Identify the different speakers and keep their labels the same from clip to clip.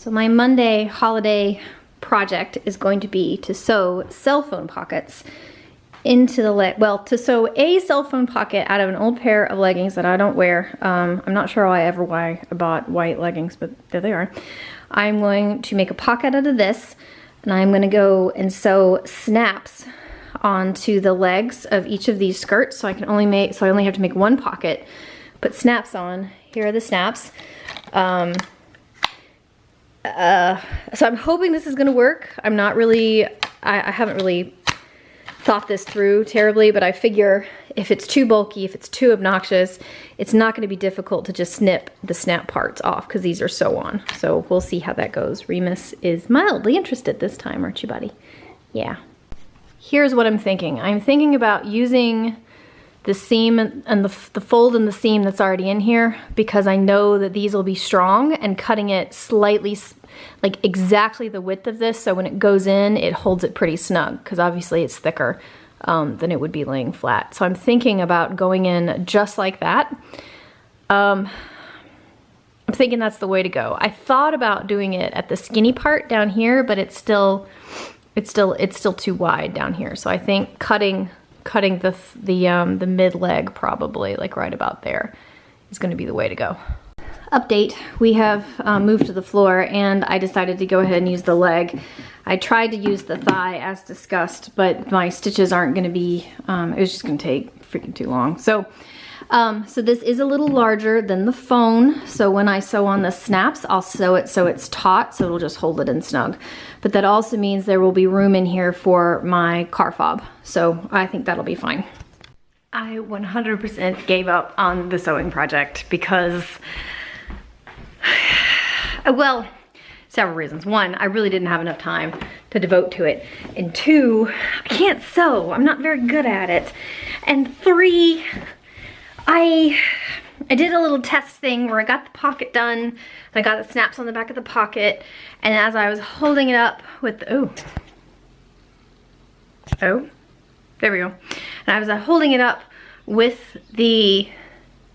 Speaker 1: So my Monday holiday project is going to be to sew cell phone pockets into the leg. Well, to sew a cell phone pocket out of an old pair of leggings that I don't wear. I'm not sure why I bought white leggings, but there they are. I'm going to make a pocket out of this, and I'm going to go and sew snaps onto the legs of each of these skirts. So I only have to make one pocket. Put snaps on. Here are the snaps. So I'm hoping this is gonna work. I'm not really, I haven't really thought this through terribly, but I figure if it's too bulky, if it's too obnoxious, it's not gonna be difficult to just snip the snap parts off because these are sew on. So we'll see how that goes. Remus is mildly interested this time, aren't you, buddy? Yeah. Here's what I'm thinking. I'm thinking about using the seam and the fold in the seam that's already in here, because I know that these will be strong, and cutting it slightly, like exactly the width of this, so when it goes in, it holds it pretty snug, because obviously it's thicker than it would be laying flat. So I'm thinking about going in just like that. I'm thinking that's the way to go. I thought about doing it at the skinny part down here, but it's still too wide down here. So I think cutting the mid leg, probably like right about there, is going to be the way to go. Update, we have moved to the floor, and I decided to go ahead and use the leg. I tried to use the thigh as discussed, but my stitches aren't going to be, it was just going to take freaking too long. So this is a little larger than the phone, so when I sew on the snaps, I'll sew it so it's taut, so it'll just hold it in snug. But that also means there will be room in here for my car fob, so I think that'll be fine. I 100% gave up on the sewing project because, well, several reasons. One, I really didn't have enough time to devote to it. And two, I can't sew. I'm not very good at it. And three, I did a little test thing where I got the pocket done, and I got the snaps on the back of the pocket, and as I was holding it up with the, there we go. And I was holding it up with the,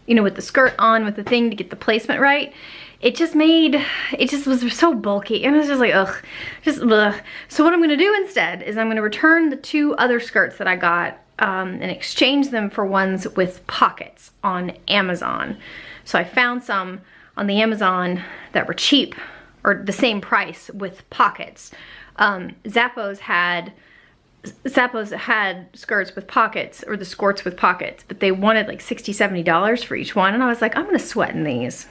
Speaker 1: with the skirt on, with the thing to get the placement right, it just was so bulky, and it was just like, ugh, just ugh. So what I'm gonna do instead is I'm gonna return the two other skirts that I got and exchange them for ones with pockets on Amazon. So I found some on the Amazon that were cheap, or the same price with pockets. Zappos had skirts with pockets, or the skirts with pockets, but they wanted like $60, $70 for each one, and I was like, I'm gonna sweat in these.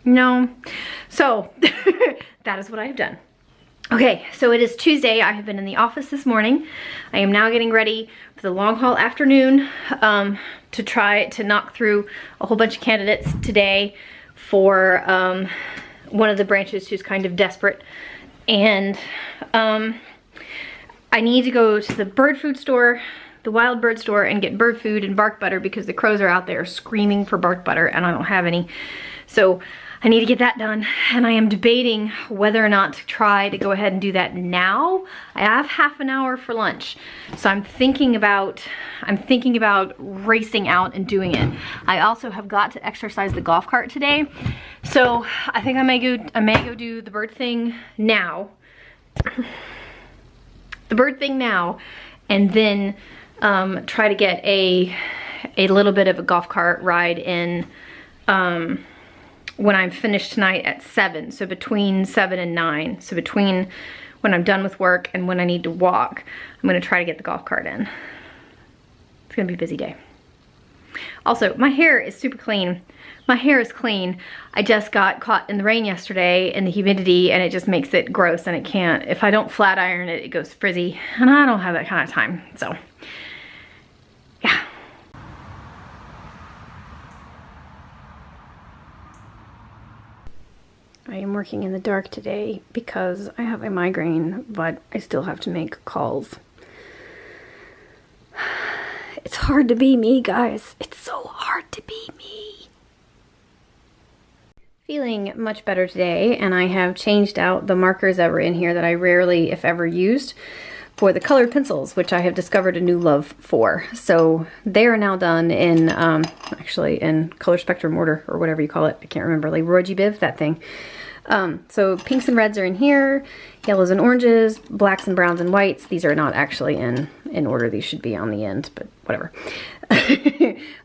Speaker 1: No. So that is what I have done. Okay, so it is Tuesday. I have been in the office this morning. I am now getting ready for the long haul afternoon to try to knock through a whole bunch of candidates today for one of the branches who's kind of desperate. And I need to go to the bird food store, the wild bird store, and get bird food and bark butter, because the crows are out there screaming for bark butter and I don't have any. So I need to get that done, and I am debating whether or not to try to go ahead and do that now. I have half an hour for lunch, so I'm thinking about racing out and doing it. I also have got to exercise the golf cart today, so I think I may go do the bird thing now. And then try to get a little bit of a golf cart ride in when I'm finished tonight at 7, so between 7 and 9. So between when I'm done with work and when I need to walk, I'm gonna try to get the golf cart in. It's gonna be a busy day. Also, my hair is super clean. My hair is clean. I just got caught in the rain yesterday and the humidity, and it just makes it gross, and it can't, if I don't flat iron it, it goes frizzy, and I don't have that kind of time, so yeah. I am working in the dark today because I have a migraine, but I still have to make calls. It's hard to be me, guys. It's so hard to be me. Feeling much better today, and I have changed out the markers that were in here that I rarely, if ever, used for the colored pencils, which I have discovered a new love for. So they are now done in, actually in color spectrum order, or whatever you call it. I can't remember, like Roji Biv, that thing. So pinks and reds are in here, yellows and oranges, blacks and browns and whites. These are not actually in order. These should be on the end, but whatever.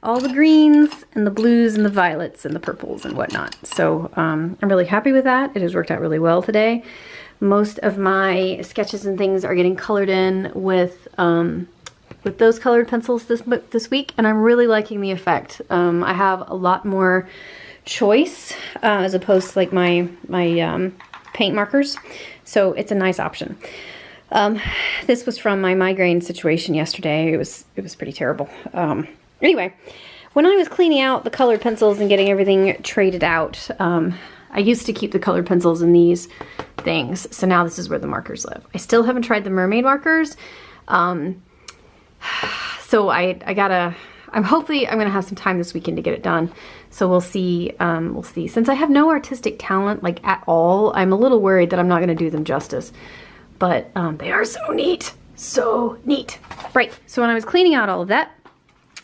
Speaker 1: All the greens and the blues and the violets and the purples and whatnot. So I'm really happy with that. It has worked out really well today. Most of my sketches and things are getting colored in with those colored pencils this week, and I'm really liking the effect. I have a lot more choice as opposed to like my paint markers, so it's a nice option. This was from my migraine situation yesterday. It was pretty terrible. Anyway, when I was cleaning out the colored pencils and getting everything traded out, I used to keep the colored pencils in these things, so now this is where the markers live. I still haven't tried the mermaid markers, so I'm gonna have some time this weekend to get it done. So we'll see. Since I have no artistic talent, like at all, I'm a little worried that I'm not gonna do them justice. But they are so neat, so neat. Right, so when I was cleaning out all of that,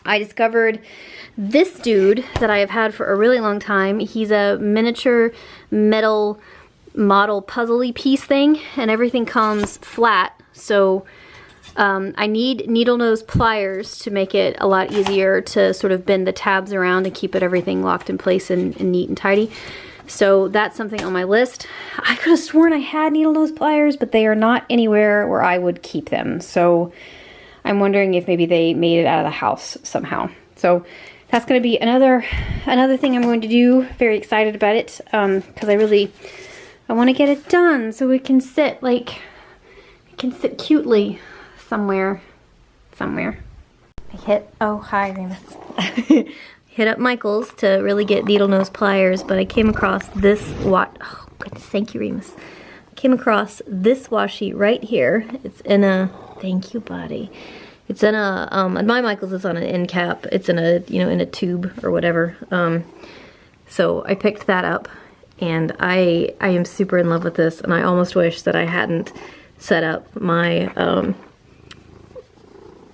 Speaker 1: I discovered this dude that I have had for a really long time. He's a miniature metal model puzzle-y piece thing, and everything comes flat. So I need needle nose pliers to make it a lot easier to sort of bend the tabs around and keep everything locked in place and neat and tidy. So that's something on my list. I could have sworn I had needle nose pliers, but they are not anywhere where I would keep them. So I'm wondering if maybe they made it out of the house somehow. So that's going to be another thing I'm going to do. Very excited about it, because I want to get it done so it can sit cutely somewhere. Oh, hi, Remus. Hit up Michael's to really get needle nose pliers, but I came across this oh goodness, thank you, Remus. I came across this washi right here. It's in a, thank you, buddy. It's in a, at my Michael's is on an end cap. It's in a, in a tube or whatever. So I picked that up, and I am super in love with this, and I almost wish that I hadn't set up my,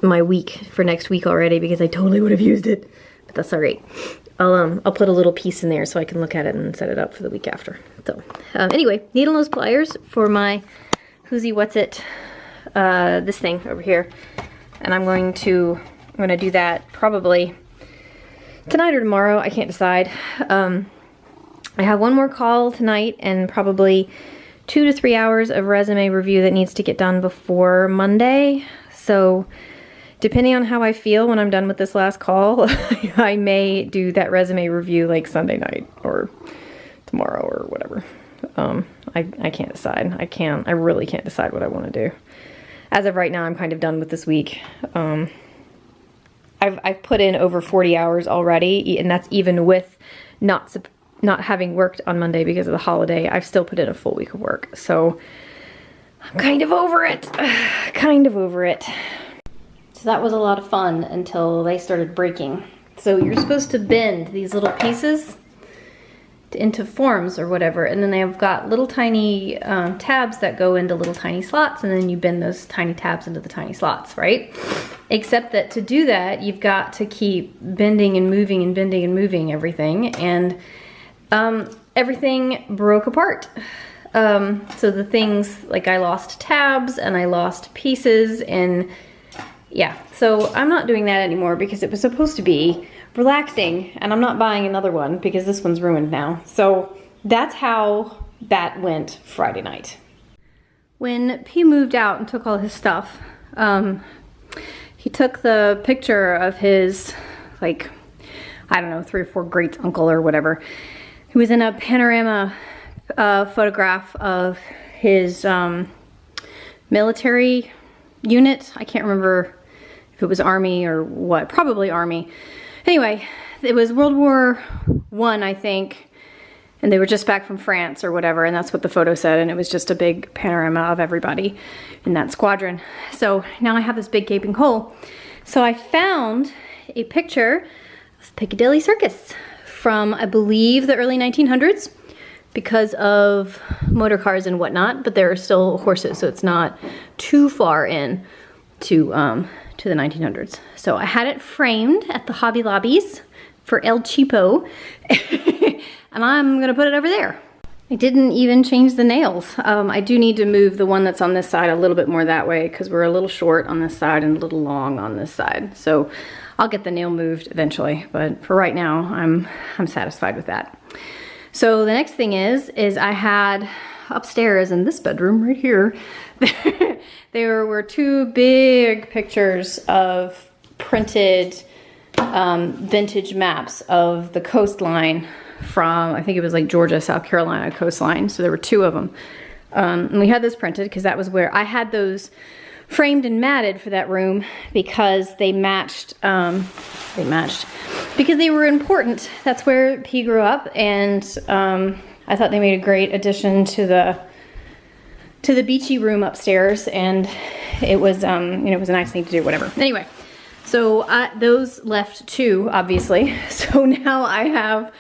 Speaker 1: my week for next week already, because I totally would have used it. But that's all right. I'll put a little piece in there so I can look at it and set it up for the week after. So anyway, needle nose pliers for my Whoosy What's It, this thing over here, and I'm going to do that probably tonight or tomorrow. I can't decide. I have one more call tonight and probably 2 to 3 hours of resume review that needs to get done before Monday. So depending on how I feel when I'm done with this last call, I may do that resume review like Sunday night or tomorrow or whatever. I can't decide. I really can't decide what I want to do. As of right now, I'm kind of done with this week. I've put in over 40 hours already, and that's even with not having worked on Monday because of the holiday. I've still put in a full week of work. So I'm kind of over it. Kind of over it. So that was a lot of fun until they started breaking. So you're supposed to bend these little pieces into forms or whatever, and then they've got little tiny tabs that go into little tiny slots, and then you bend those tiny tabs into the tiny slots, right? Except that to do that, you've got to keep bending and moving and bending and moving everything, and everything broke apart. So the things, like I lost tabs and I lost pieces, and yeah, so I'm not doing that anymore because it was supposed to be relaxing, and I'm not buying another one because this one's ruined now. So that's how that went Friday night. When P moved out and took all his stuff, he took the picture of his, like, I don't know, 3 or 4 greats uncle or whatever, who was in a panorama photograph of his military unit. I can't remember if it was Army or what, probably Army. Anyway, it was World War I, I think, and they were just back from France or whatever, and that's what the photo said, and it was just a big panorama of everybody in that squadron. So now I have this big gaping hole. So I found a picture of Piccadilly Circus from, I believe, the early 1900s, because of motor cars and whatnot, but there are still horses, so it's not too far in to the 1900s. So I had it framed at the Hobby Lobbies for El Cheapo, and I'm gonna put it over there. I didn't even change the nails. I do need to move the one that's on this side a little bit more that way because we're a little short on this side and a little long on this side. So I'll get the nail moved eventually, but for right now, I'm satisfied with that. So the next thing is I had upstairs in this bedroom right here, there were 2 big pictures of printed vintage maps of the coastline from, I think it was like Georgia, South Carolina coastline. So there were 2 of them. And we had those printed because that was where I had those framed and matted for that room because they matched, because they were important. That's where he grew up, and I thought they made a great addition to the beachy room upstairs, and it was, you know, it was a nice thing to do, whatever. Anyway, so those left 2, obviously. So now I have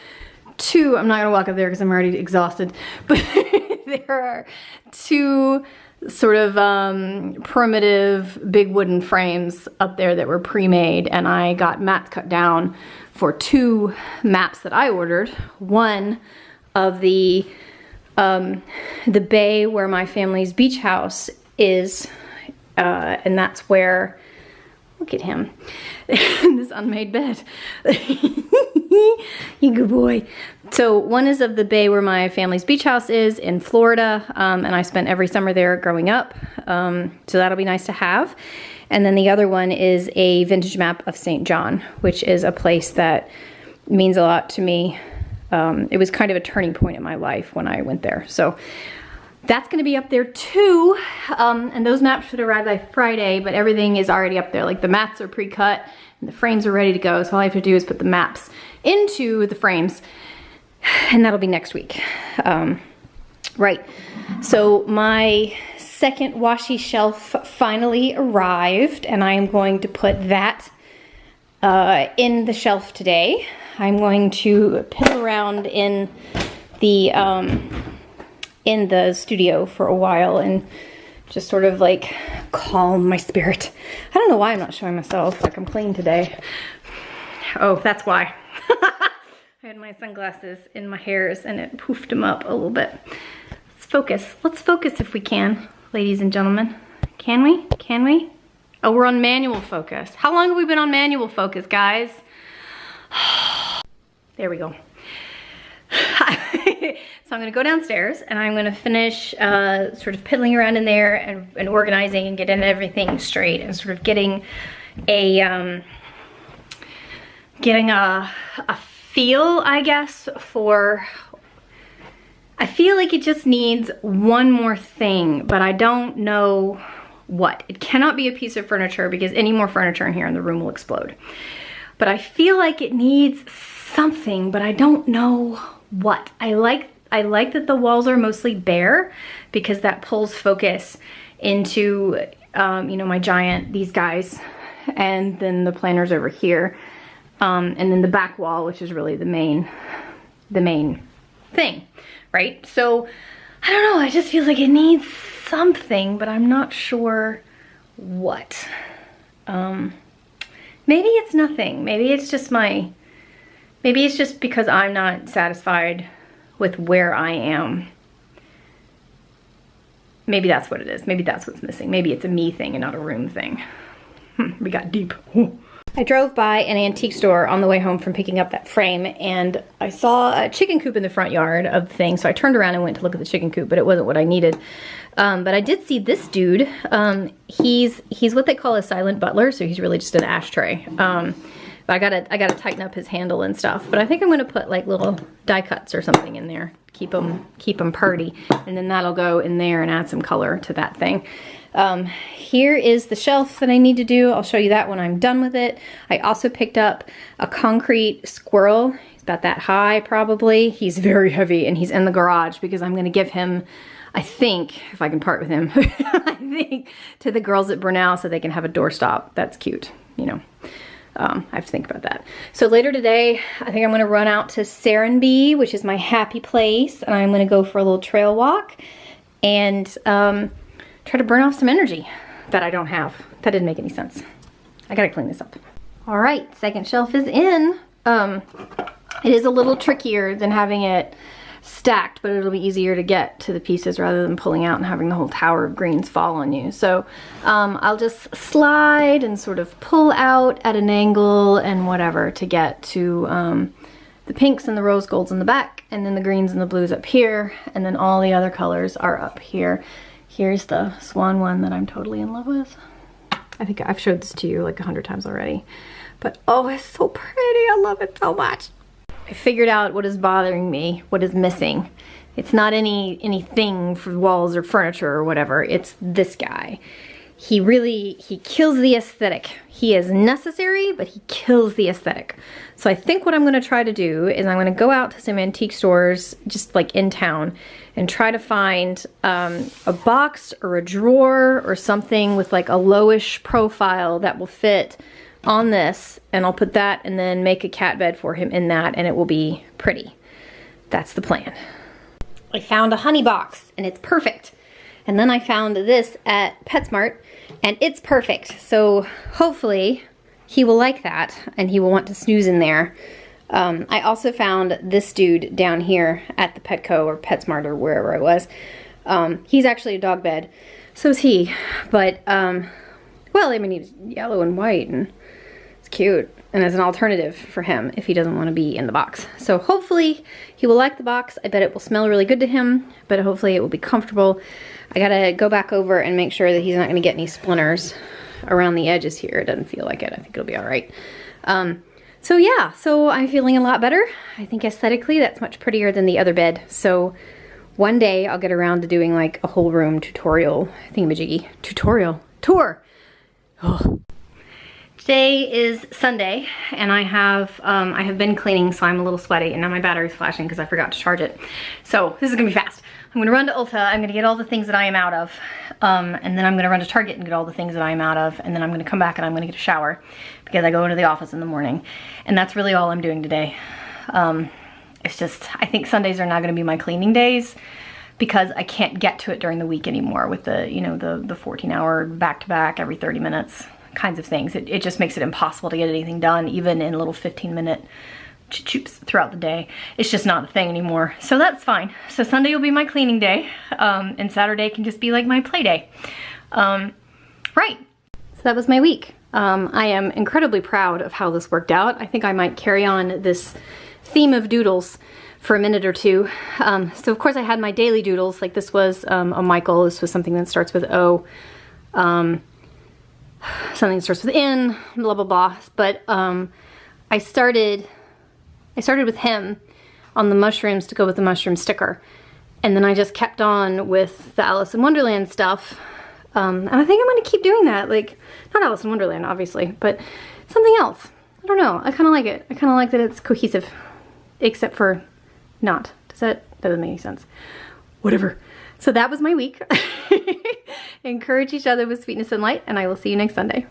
Speaker 1: 2, I'm not gonna walk up there because I'm already exhausted, but there are 2 sort of primitive big wooden frames up there that were pre-made, and I got mats cut down for 2 maps that I ordered. One of the bay where my family's beach house is, and that's where, look at him, this unmade bed. You good boy. So one is of the bay where my family's beach house is in Florida, and I spent every summer there growing up, so that'll be nice to have. And then the other one is a vintage map of St. John, which is a place that means a lot to me. It was kind of a turning point in my life when I went there. So that's gonna be up there too. And those maps should arrive by Friday, but everything is already up there. Like the mats are pre-cut and the frames are ready to go. So all I have to do is put the maps into the frames, and that'll be next week. Right, so my second washi shelf finally arrived, and I am going to put that in the shelf today. I'm going to piddle around in the studio for a while and just sort of like calm my spirit. I don't know why I'm not showing myself like I'm clean today. Oh, that's why. I had my sunglasses in my hairs and it poofed them up a little bit. Let's focus. Let's focus if we can, ladies and gentlemen. Can we? Can we? Oh, we're on manual focus. How long have we been on manual focus, guys? There we go. So I'm gonna go downstairs and I'm gonna finish sort of piddling around in there and organizing and getting everything straight and sort of getting a feel, I guess, for, I feel like it just needs one more thing, but I don't know what. It cannot be a piece of furniture because any more furniture in here in the room will explode. But I feel like it needs something, but I don't know what. I like that the walls are mostly bare because that pulls focus into, you know, my giant, these guys, and then the planners over here. And then the back wall, which is really the main thing, right? So, I don't know, it just feels like it needs something, but I'm not sure what. Maybe it's nothing. Maybe it's just maybe it's just because I'm not satisfied with where I am. Maybe that's what it is. Maybe that's what's missing. Maybe it's a me thing and not a room thing. We got deep. I drove by an antique store on the way home from picking up that frame, and I saw a chicken coop in the front yard of the thing, so I turned around and went to look at the chicken coop, but it wasn't what I needed. But I did see this dude. He's what they call a silent butler, so he's really just an ashtray. But I gotta tighten up his handle and stuff. But I think I'm gonna put like little die cuts or something in there, keep them purty, and then that'll go in there and add some color to that thing. Here is the shelf that I need to do. I'll show you that when I'm done with it. I also picked up a concrete squirrel. He's about that high probably. He's very heavy and he's in the garage because I'm gonna give him, I think, if I can part with him, I think, to the girls at Brunel so they can have a doorstop. That's cute, you know. I have to think about that. So later today, I think I'm gonna run out to Serenbe, which is my happy place, and I'm gonna go for a little trail walk and try to burn off some energy that I don't have. That didn't make any sense. I gotta clean this up. All right, second shelf is in. It is a little trickier than having it stacked, but it'll be easier to get to the pieces rather than pulling out and having the whole tower of greens fall on you. So I'll just slide and sort of pull out at an angle and whatever to get to the pinks and the rose golds in the back, and then the greens and the blues up here, and then all the other colors are up here. Here's the swan one that I'm totally in love with. I think I've showed this to you like 100 times already, but oh, it's so pretty. I love it so much. I figured out what is bothering me, what is missing. It's not anything for walls or furniture or whatever. It's this guy. He kills the aesthetic. He is necessary, but he kills the aesthetic. So I think what I'm gonna try to do is I'm gonna go out to some antique stores, just like in town, and try to find a box or a drawer or something with like a lowish profile that will fit on this, and I'll put that and then make a cat bed for him in that, and it will be pretty. That's the plan. I found a honey box and it's perfect. And then I found this at PetSmart and it's perfect. So hopefully he will like that and he will want to snooze in there. I also found this dude down here at the Petco or PetSmart or wherever I was. He's actually a dog bed. So is he. But, well, I mean, he's yellow and white and it's cute. And as an alternative for him if he doesn't want to be in the box. So hopefully he will like the box. I bet it will smell really good to him, but hopefully it will be comfortable. I gotta go back over and make sure that he's not gonna get any splinters around the edges here. It doesn't feel like it. I think it'll be all right. So yeah, so I'm feeling a lot better. I think aesthetically that's much prettier than the other bed. So one day I'll get around to doing like a whole room tutorial thingamajiggy. Tutorial. Tour. Oh. Today is Sunday and I have been cleaning, so I'm a little sweaty, and now my battery's flashing because I forgot to charge it. So this is gonna be fast. I'm gonna run to Ulta, I'm gonna get all the things that I am out of, and then I'm gonna run to Target and get all the things that I am out of, and then I'm gonna come back and I'm gonna get a shower because I go into the office in the morning. And that's really all I'm doing today. It's just, I think Sundays are now gonna be my cleaning days because I can't get to it during the week anymore with the, you know, the 14-hour back-to-back every 30 minutes kinds of things. It just makes it impossible to get anything done, even in little 15-minute choops throughout the day. It's just not a thing anymore. So that's fine. So Sunday will be my cleaning day, and Saturday can just be like my play day. Right. So that was my week. I am incredibly proud of how this worked out. I think I might carry on this theme of doodles for a minute or two. So of course I had my daily doodles, like this was a Michael. This was something that starts with O. Something that starts with N, blah, blah, blah. But I started with him on the mushrooms to go with the mushroom sticker. And then I just kept on with the Alice in Wonderland stuff. And I think I'm gonna keep doing that. Like, not Alice in Wonderland, obviously, but something else. I don't know, I kinda like it. I kinda like that it's cohesive, except for not. That doesn't make any sense. Whatever. So that was my week. Encourage each other with sweetness and light, and I will see you next Sunday.